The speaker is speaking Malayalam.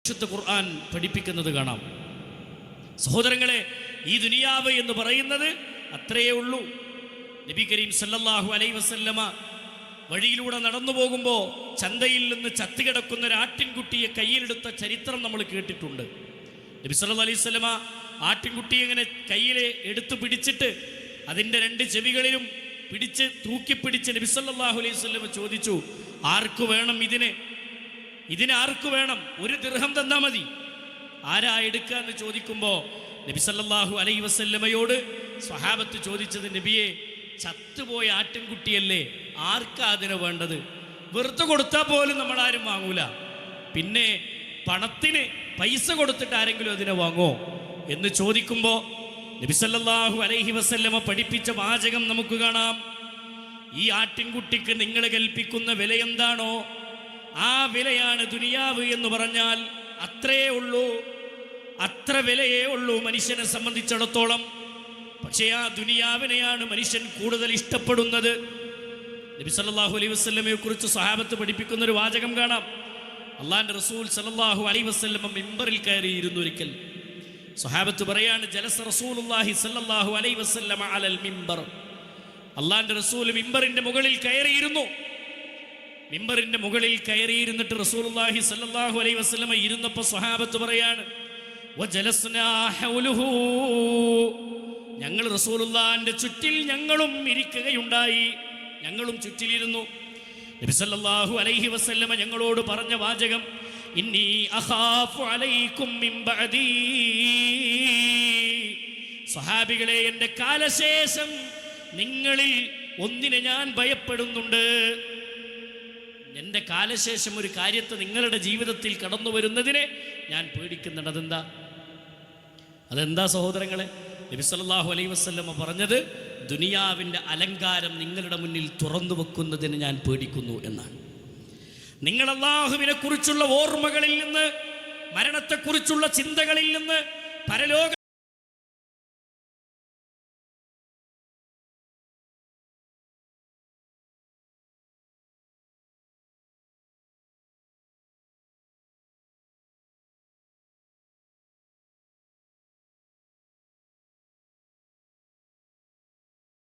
പരിശുദ്ധ ഖുർആൻ പഠിപ്പിക്കുന്നത് കാണാം. സഹോദരങ്ങളെ, ഈ ദുനിയാവ് എന്ന് പറയുന്നത് അത്രയേ ഉള്ളൂ. നബി കരീം സല്ലല്ലാഹു അലൈഹി വസല്ലമ വഴിയിലൂടെ നടന്നു പോകുമ്പോൾ ചന്തയിൽ നിന്ന് ചത്തുകിടക്കുന്ന ഒരു ആട്ടിൻകുട്ടിയെ കയ്യിലെടുത്ത ചരിത്രം നമ്മൾ കേട്ടിട്ടുണ്ട്. നബി സല്ലല്ലാഹു അലൈഹി വസല്ലമ ആട്ടിൻകുട്ടിയെ ഇങ്ങനെ കയ്യിൽ എടുത്തു പിടിച്ചിട്ട് അതിൻ്റെ 2 ചെവികളിലും പിടിച്ച് തൂക്കിപ്പിടിച്ച് നബി സല്ലല്ലാഹു അലൈഹി വസല്ലമ ചോദിച്ചു, ആർക്ക് വേണം ഇതിനെ ആർക്ക് വേണം? 1 ദിർഹം തന്നാൽ മതി. ആരാ എടുക്കുക എന്ന് ചോദിക്കുമ്പോൾ നബി സല്ലല്ലാഹു അലൈഹി വസല്ലമയോട് സ്വഹാബത്ത് ചോദിച്ചത്, നബിയെ, ചത്തുപോയ ആട്ടിൻകുട്ടിയല്ലേ, ആർക്കാ അതിനെ വേണ്ടത്? വെറുതെ കൊടുത്താൽ പോലും നമ്മളാരും വാങ്ങൂല, പിന്നെ പണത്തിന് പൈസ കൊടുത്തിട്ട് ആരെങ്കിലും അതിനെ വാങ്ങോ എന്ന് ചോദിക്കുമ്പോൾ നബി സല്ലല്ലാഹു അലൈഹി വസല്ലമ പഠിപ്പിച്ച വാചകം നമുക്ക് കാണാം. ഈ ആട്ടിൻകുട്ടിക്ക് നിങ്ങൾ കൽപ്പിക്കുന്ന വില എന്താണോ ആ വിലയാണ് ദുനിയാവ് എന്ന് പറഞ്ഞാൽ അത്രയേ ഉള്ളൂ, അത്ര വിലയേ ഉള്ളൂ മനുഷ്യനെ സംബന്ധിച്ചിടത്തോളം. പക്ഷേ ആ ദുനിയാവിനെയാണ് മനുഷ്യൻ കൂടുതൽ ഇഷ്ടപ്പെടുന്നത്. നബി സല്ലല്ലാഹു അലൈഹി വസല്ലമയെ കുറിച്ച് സ്വഹാബത്ത് പഠിപ്പിക്കുന്ന ഒരു വാചകം കാണാം. അള്ളാഹുവിൻ്റെ റസൂൽ സല്ലല്ലാഹു അലൈഹി വസല്ലമ മിമ്പറിൽ കയറിയിരുന്നു. ഒരിക്കൽ സ്വഹാബത്ത് പറയാണ്, ജലസ റസൂലുള്ളാഹി സല്ലല്ലാഹു അലൈഹി വസല്ലമ അലൽ മിമ്പർ. അള്ളാഹുവിൻ്റെ റസൂൽ മിമ്പറിൻ്റെ മുകളിൽ കയറിയിരുന്നു. മിമ്പറിൻ്റെ മുകളിൽ കയറിയിരുന്നിട്ട് റസൂലുള്ളാഹി സല്ലല്ലാഹു അലൈഹി വസല്ലമ ഇരുന്നപ്പോൾ സ്വഹാബത്ത് പറയാണ്, വജലസ്നാ ഹൗലുഹു, ഞങ്ങൾ റസൂലുള്ളാഹിന്റെ ചുറ്റിൽ ഞങ്ങളും ഇരിക്കുകയുണ്ടായി, ഞങ്ങളും ചുറ്റിലിരുന്നു. നബി സല്ലല്ലാഹു അലൈഹി വസല്ലമ ഞങ്ങളോട് പറഞ്ഞ വാചകം, ഇന്നി അഖാഫു അലൈക്കും മിൻ ബഅദി. സ്വഹാബികളെ, എൻ്റെ കാലശേഷം നിങ്ങളിൽ ഒന്നിനെ ഞാൻ ഭയപ്പെടുന്നുണ്ട്. എൻ്റെ കാലശേഷം ഒരു കാര്യത്തെ നിങ്ങളുടെ ജീവിതത്തിൽ കടന്നു വരുന്നതിനെ ഞാൻ പേടിക്കുന്നുണ്ട്. അതെന്താ സഹോദരങ്ങളെ? നബി സല്ലല്ലാഹു അലൈഹി വസല്ലമ പറഞ്ഞത്, ദുനിയാവിൻ്റെ അലങ്കാരം നിങ്ങളുടെ മുന്നിൽ തുറന്നു വെക്കുന്നതിന് ഞാൻ പേടിക്കുന്നു എന്നാണ്. നിങ്ങൾ അല്ലാഹുവിനെ കുറിച്ചുള്ള ഓർമ്മകളിൽ നിന്ന്, മരണത്തെക്കുറിച്ചുള്ള ചിന്തകളിൽ നിന്ന്, പരലോക